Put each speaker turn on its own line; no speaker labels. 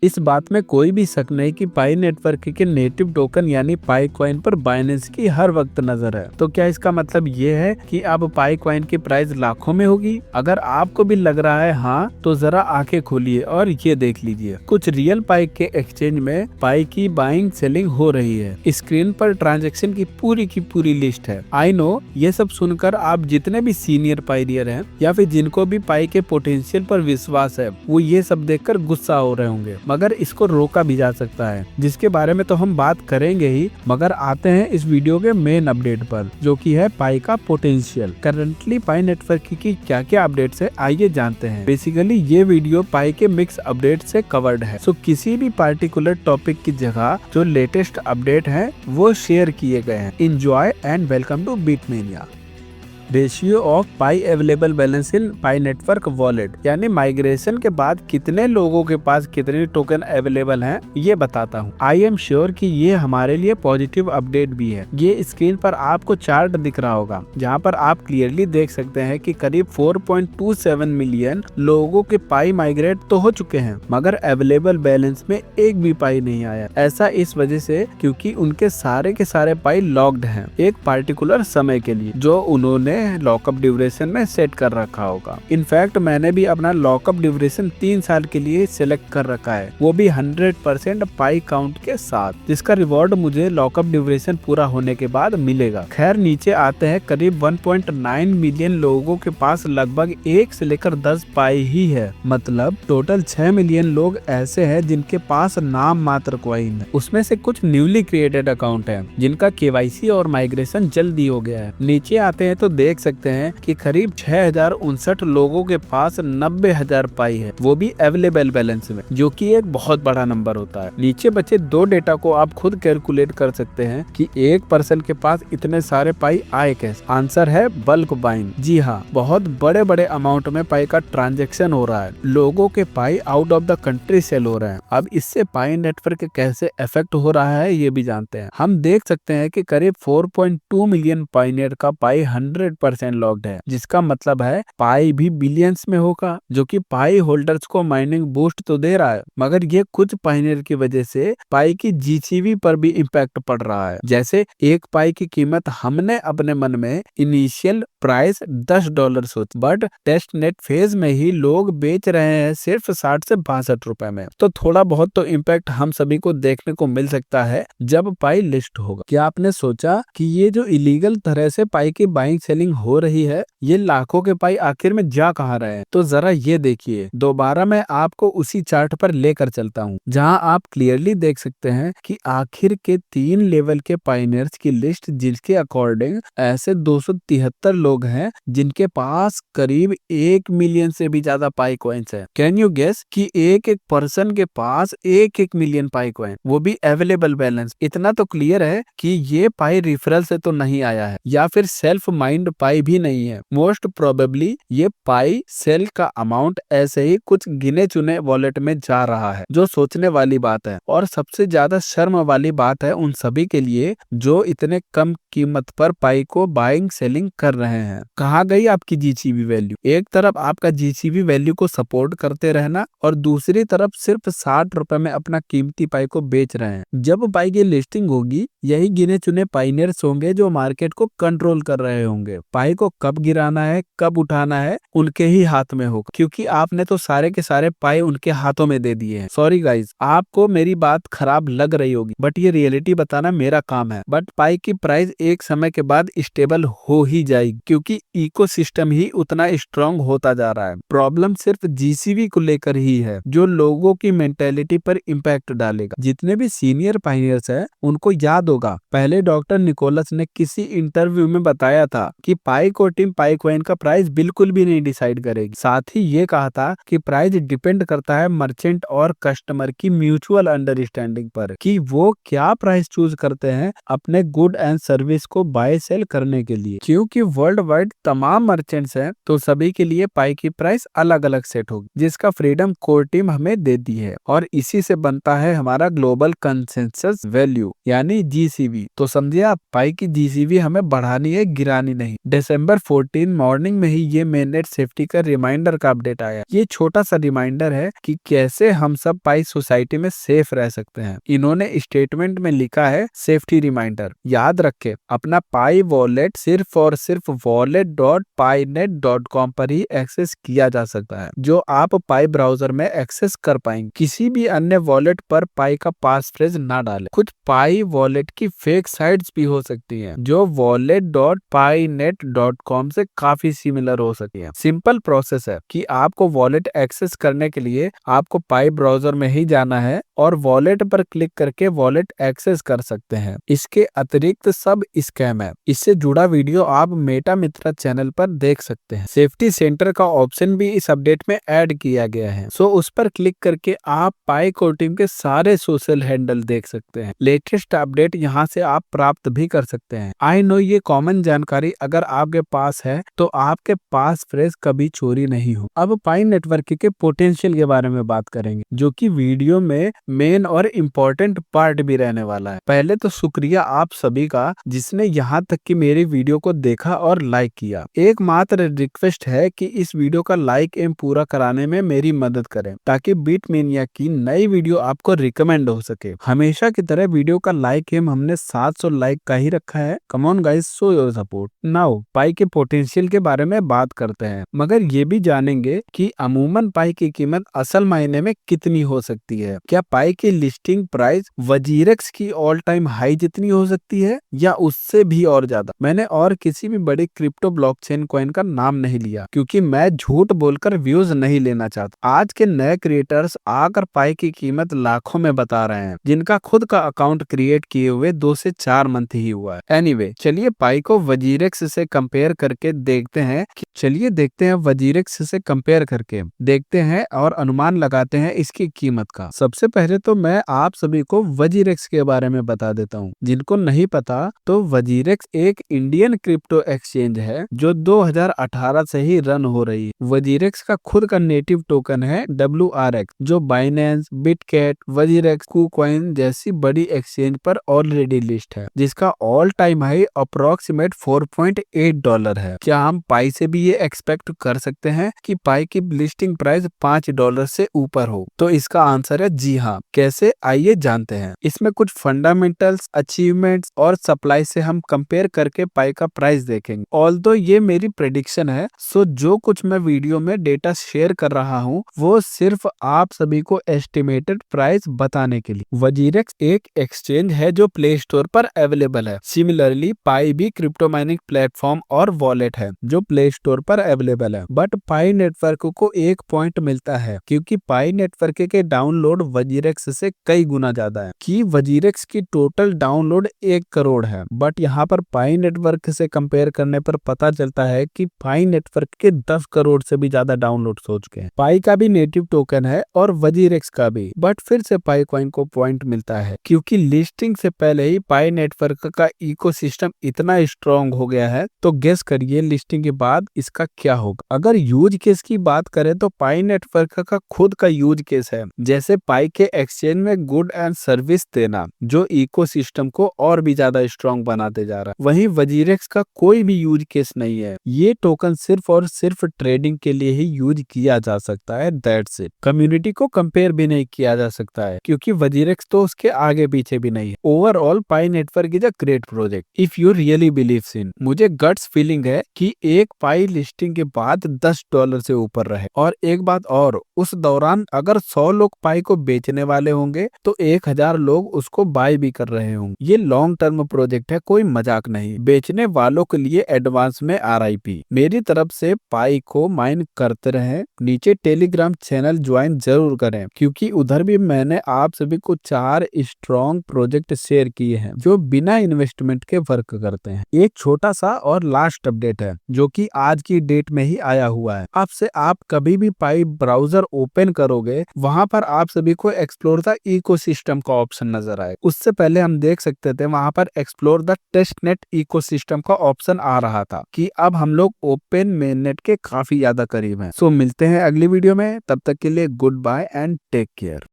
इस बात में कोई भी शक नहीं कि पाई नेटवर्क के नेटिव टोकन यानी पाई कॉइन पर बाइनेंस की हर वक्त नजर है। तो क्या इसका मतलब ये है कि अब पाई कॉइन की प्राइस लाखों में होगी? अगर आपको भी लग रहा है हाँ, तो जरा आंखें खोलिए और ये देख लीजिए। कुछ रियल पाई के एक्सचेंज में पाई की बाइंग सेलिंग हो रही है। स्क्रीन पर ट्रांजैक्शन की पूरी लिस्ट है। आई नो ये सब सुनकर आप जितने भी सीनियर पाइनियर हैं या फिर जिनको भी पाई के पोटेंशियल पर विश्वास है, वो ये सब देखकर गुस्सा हो रहे होंगे, मगर इसको रोका भी जा सकता है, जिसके बारे में तो हम बात करेंगे ही। मगर आते हैं इस वीडियो के मेन अपडेट पर, जो कि है पाई का पोटेंशियल। करंटली पाई नेटवर्क की क्या क्या अपडेट्स है, आइए जानते हैं। बेसिकली ये वीडियो पाई के मिक्स अपडेट से कवर्ड है, सो किसी भी पार्टिकुलर टॉपिक की जगह जो लेटेस्ट अपडेट है वो शेयर किए गए हैं। Enjoy and welcome to Bitmania. Ratio of Pi available balance in Pi network wallet, यानी माइग्रेशन के बाद कितने लोगों के पास कितने टोकन अवेलेबल हैं, ये बताता हूँ। आई एम श्योर कि ये हमारे लिए पॉजिटिव अपडेट भी है। ये स्क्रीन पर आपको चार्ट दिख रहा होगा, जहाँ पर आप क्लियरली देख सकते हैं कि करीब 4.27 मिलियन लोगों के पाई माइग्रेट तो हो चुके हैं, मगर अवेलेबल बैलेंस में एक भी पाई नहीं आया। ऐसा इस वजह से क्योंकि उनके सारे के सारे पाई लॉक्ड हैं एक पार्टिकुलर समय के लिए, जो उन्होंने लॉकअप ड्यूरेशन में सेट कर रखा होगा। इनफैक्ट मैंने भी अपना लॉकअप ड्यूरेशन 3 साल के लिए सिलेक्ट कर रखा है, वो भी 100% पाई काउंट के साथ, जिसका रिवॉर्ड मुझे लॉकअप ड्यूरेशन पूरा होने के बाद मिलेगा। खैर नीचे आते हैं, करीब 1.9 मिलियन लोगों के पास लगभग 1 से लेकर 10 पाई ही है। मतलब टोटल 6 मिलियन लोग ऐसे हैं जिनके पास नाम मात्र कॉइन है। उसमें से कुछ न्यूली क्रिएटेड अकाउंट है जिनका केवाईसी और माइग्रेशन जल्दी हो गया है। नीचे आते हैं तो देख सकते हैं कि करीब 6059 लोगों के पास 90,000 पाई है, वो भी अवेलेबल बैलेंस में, जो कि एक बहुत बड़ा नंबर होता है। नीचे बचे 2 डेटा को आप खुद कैलकुलेट कर सकते हैं कि एक पर्सन के पास इतने सारे पाई आए कैसे। आंसर है बल्क बाइंग। जी हाँ, बहुत बड़े बड़े अमाउंट में पाई का ट्रांजेक्शन हो रहा है। लोगों के Pi out of the country sale हो रहे हैं। अब इससे पाई नेटवर्क कैसे इफेक्ट हो रहा है ये भी जानते हैं। हम देख सकते हैं कि करीब 4.2 मिलियन पाइनियर का पाई 100% लॉक्ड है, जिसका मतलब है पाई भी बिलियंस में होगा, जो कि पाई होल्डर्स को माइनिंग बूस्ट तो दे रहा है, मगर ये कुछ पाइनियर की वजह से पाई की जीसीवी पर भी इम्पैक्ट पड़ रहा है। जैसे एक पाई की कीमत हमने अपने मन में इनिशियल प्राइस $10 सोची, बट टेस्ट नेट फेज में ही लोग बेच रहे हैं सिर्फ 60 से 62 रुपए में। तो थोड़ा बहुत तो इम्पैक्ट हम सभी को देखने को मिल सकता है जब पाई लिस्ट होगा। क्या आपने सोचा कि ये जो इलीगल तरह से पाई की बाइंग सेलिंग हो रही है, ये लाखों के पाई आखिर में जा कहाँ रहे हैं? तो जरा ये देखिए, दोबारा मैं आपको उसी चार्ट पर लेकर चलता हूँ, जहाँ आप क्लियरली देख सकते हैं कि आखिर के 3 लेवल के पाइनियर्स की लिस्ट, जिसके अकॉर्डिंग ऐसे 273 लोग हैं जिनके पास करीब 1 मिलियन से भी ज्यादा पाई कॉइन्स है। कैन यू गेस कि एक एक पर्सन के पास 1 मिलियन पाई कॉइन, वो भी अवेलेबल बैलेंस। इतना तो क्लियर है कि ये पाई रिफरल से तो नहीं आया है या फिर सेल्फ माइंड पाई भी नहीं है। मोस्ट प्रोबेबली ये पाई सेल का अमाउंट ऐसे ही कुछ गिने चुने वॉलेट में जा रहा है, जो सोचने वाली बात है। और सबसे ज्यादा शर्म वाली बात है उन सभी के लिए जो इतने कम कीमत पर पाई को बाइंग सेलिंग कर रहे हैं। कहाँ गई आपकी जीसीबी वैल्यू? एक तरफ आपका जीसीबी वैल्यू को सपोर्ट करते रहना और दूसरी तरफ सिर्फ 60 रुपए में अपना कीमती पाई को बेच रहे हैं। जब पाई की लिस्टिंग होगी, यही गिने चुने पाइनियर्स होंगे जो मार्केट को कंट्रोल कर रहे होंगे। पाई को कब गिराना है, कब उठाना है, उनके ही हाथ में होगा, क्योंकि आपने तो सारे के सारे पाई उनके हाथों में दे दिए हैं। सॉरी गाइज, आपको मेरी बात खराब लग रही होगी, बट ये रियलिटी बताना मेरा काम है। बट पाई की प्राइस एक समय के बाद स्टेबल हो ही जाएगी, क्योंकि इकोसिस्टम ही उतना स्ट्रांग होता जा रहा है। प्रॉब्लम सिर्फ जीसीबी को लेकर ही है, जो लोगों की मेंटेलिटी पर इम्पैक्ट डालेगा। जितने भी सीनियर पाइनियर्स हैं, उनको याद होगा पहले डॉक्टर निकोलस ने किसी इंटरव्यू में बताया था कि पाई को टीम पाई कॉइन का प्राइस बिल्कुल भी नहीं डिसाइड करेगी। साथ ही ये कहा था कि प्राइस डिपेंड करता है मर्चेंट और कस्टमर की म्यूचुअल अंडरस्टैंडिंग पर, कि वो क्या प्राइस चूज करते हैं अपने गुड एंड सर्विस सर्विस को बाय सेल करने के लिए। क्योंकि वर्ल्ड वाइड तमाम मर्चेंट्स हैं, तो सभी के लिए पाई की प्राइस अलग अलग सेट होगी, जिसका फ्रीडम कोर टीम हमें देती है और इसी से बनता है हमारा ग्लोबल कंसेंसस वैल्यू यानी जीसीवी। तो समझिए आप, पाई की जीसीवी हमें बढ़ानी है, गिरानी नहीं। दिसंबर 14 मॉर्निंग में ही ये मेननेट सेफ्टी का रिमाइंडर का अपडेट आया। ये छोटा सा रिमाइंडर है कि कैसे हम सब पाई सोसाइटी में सेफ रह सकते हैं। इन्होंने स्टेटमेंट में लिखा है, सेफ्टी रिमाइंडर, याद रखे अपना पाई वॉलेट सिर्फ और सिर्फ wallet.painet.com पर ही एक्सेस किया जा सकता है, जो आप पाई ब्राउजर में एक्सेस कर पाएंगे। किसी भी अन्य वॉलेट पर पाई का पास फ्रेज ना डालें। कुछ पाई वॉलेट की फेक साइट्स भी हो सकती हैं, जो wallet.painet.com से काफी सिमिलर हो सकती है। सिंपल प्रोसेस है कि आपको वॉलेट एक्सेस करने के लिए आपको पाई ब्राउजर में ही जाना है और वॉलेट पर क्लिक करके वॉलेट एक्सेस कर सकते हैं। इसके अतिरिक्त सब स्कैम है। इससे जुड़ा वीडियो आप मेटा मित्रा चैनल पर देख सकते हैं। सेफ्टी सेंटर का ऑप्शन भी इस अपडेट में ऐड किया गया है, सो उस पर क्लिक करके आप पाई कोर टीम के सारे सोशल हैंडल देख सकते हैं। लेटेस्ट अपडेट यहाँ से आप प्राप्त भी कर सकते हैं। आई नो ये कॉमन जानकारी अगर आपके पास है तो आपके पास फ्रेज कभी चोरी नहीं हो। अब पाई नेटवर्क के पोटेंशियल के बारे में बात करेंगे, जो कि वीडियो में मेन और इम्पोर्टेंट पार्ट भी रहने वाला है। पहले तो शुक्रिया आप सभी का जिसने यहाँ तक कि मेरी वीडियो को देखा और लाइक किया। एकमात्र रिक्वेस्ट है कि इस वीडियो का लाइक एम पूरा कराने में मेरी मदद करें, ताकि बीटमेनिया की नई वीडियो आपको रिकमेंड हो सके। हमेशा की तरह वीडियो का लाइक एम हमने 700 लाइक का ही रखा है। Come on guys, show your support. Now पाई के पोटेंशियल के बारे में बात करते हैं, मगर ये भी जानेंगे कि अमूमन पाई की कीमत असल मायने में कितनी हो सकती है। क्या पाई की लिस्टिंग प्राइस वजीरेक्स की ऑल टाइम हाई जितनी हो सकती है या उससे भी और ज्यादा। मैंने और किसी भी बड़ी क्रिप्टो ब्लॉकचेन कॉइन का नाम नहीं लिया, क्योंकि मैं झूठ बोलकर व्यूज नहीं लेना चाहता। आज के नए क्रिएटर्स आकर पाई की कीमत लाखों में बता रहे हैं, जिनका खुद का अकाउंट क्रिएट किए हुए 2 से 4 मंथ ही हुआ है। एनीवे, चलिए पाई को वजीरेक्स से कंपेयर करके देखते हैं वजीरेक्स से कंपेयर करके देखते हैं और अनुमान लगाते हैं इसकी कीमत का। सबसे पहले तो मैं आप सभी को वजीरेक्स के बारे में बता देता हूँ। जिनको नहीं पता तो वजीरेक्स एक इंडियन क्रिप्टो एक्सचेंज है जो 2018 से ही रन हो रही है। वजीरेक्स का खुद का नेटिव टोकन है WRX, जो बाइनेंस, बिटकैट, वजीरेक्स, KuCoin जैसी बड़ी एक्सचेंज पर ऑलरेडी लिस्ट है, जिसका ऑल टाइम हाई अप्रोक्सीमेट $4.8 है। क्या हम पाई से भी ये एक्सपेक्ट कर सकते हैं कि पाई की लिस्टिंग प्राइस $5 से ऊपर हो? तो इसका आंसर है जी हाँ। कैसे, आइए जानते हैं। इसमें कुछ फंडामेंटल्स, अचीवमेंट्स और सप्लाई से हम कंपेयर करके पाई का प्राइस देखेंगे। ऑल्दो ये मेरी प्रेडिक्शन है, सो जो कुछ मैं वीडियो में डेटा शेयर कर रहा हूँ वो सिर्फ आप सभी को एस्टिमेटेड प्राइस बताने के लिए। वजीरेक्स एक एक्सचेंज है जो प्ले स्टोर पर अवेलेबल है। सिमिलरली पाई भी क्रिप्टो माइनिंग प्लेटफॉर्म और वॉलेट है जो प्ले स्टोर पर अवेलेबल है। बट पाई नेटवर्क को एक पॉइंट मिलता है, क्योंकि पाई नेटवर्क के डाउनलोड वजीरेक्स से कई गुना ज्यादा है। कि वजीरेक्स की टोटल डाउनलोड 1 करोड़ है, बट यहाँ पर पाई नेटवर्क से कंपेयर करने पर पता चलता है कि पाई नेटवर्क के 10 करोड़ से भी ज्यादा डाउनलोड हो चुके हैं। पाई का भी नेटिव टोकन है और वजीरेक्स का भी, बट फिर से पाई कॉइन को पॉइंट मिलता है, क्योंकि लिस्टिंग से पहले ही पाई नेटवर्क का इकोसिस्टम इतना स्ट्रॉन्ग हो गया है। तो गेस करिए लिस्टिंग के बाद इसका क्या होगा। अगर यूज केस की बात करें तो पाई नेटवर्क का खुद का यूज केस है, जैसे पाई के एक्सचेंज में गुड एंड सर्विस देना, जो इकोसिस्टम को और भी ज्यादा स्ट्रॉन्ग बनाते जा रहा है। वहीं वजीरेक्स का कोई भी यूज केस नहीं है। ये टोकन सिर्फ और सिर्फ ट्रेडिंग के लिए ही यूज किया जा सकता है, दैट्स इट। कम्युनिटी को कंपेयर भी नहीं किया जा सकता है, क्योंकि वजीरेक्स तो उसके आगे पीछे भी नहीं है। Overall pi network is a great project if you really believe in. मुझे गट्स फीलिंग है कि एक पाई लिस्टिंग के बाद $10 से ऊपर रहे। और एक बात और, उस दौरान अगर 100 लोग पाई को बेचने वाले होंगे तो 1000 लोग उसको बाय भी कर रहे होंगे। ये लॉन्ग टर्म प्रोजेक्ट है, कोई मजाक नहीं। बेचने वालों के लिए एडवांस में RIP। मेरी तरफ से पाई को माइन करते रहें। नीचे टेलीग्राम चैनल ज्वाइन जरूर करें, क्योंकि उधर भी मैंने आप सभी को 4 स्ट्रॉन्ग प्रोजेक्ट शेयर किए हैं जो बिना इन्वेस्टमेंट के वर्क करते हैं। एक छोटा सा और लास्ट अपडेट है जो कि आज की डेट में ही आया हुआ है। आपसे आप कभी भी पाई ब्राउजर ओपन करोगे, वहां पर आप सभी को एक्सप्लोर द इकोसिस्टम का ऑप्शन नजर आए। उससे पहले हम देख सकते थे वहां पर एक्सप्लोर द का टेस्ट नेट इकोसिस्टम का ऑप्शन आ रहा था कि अब हम लोग ओपन मेननेट के काफी ज्यादा करीब हैं। सो मिलते हैं अगली वीडियो में, तब तक के लिए goodbye and take care.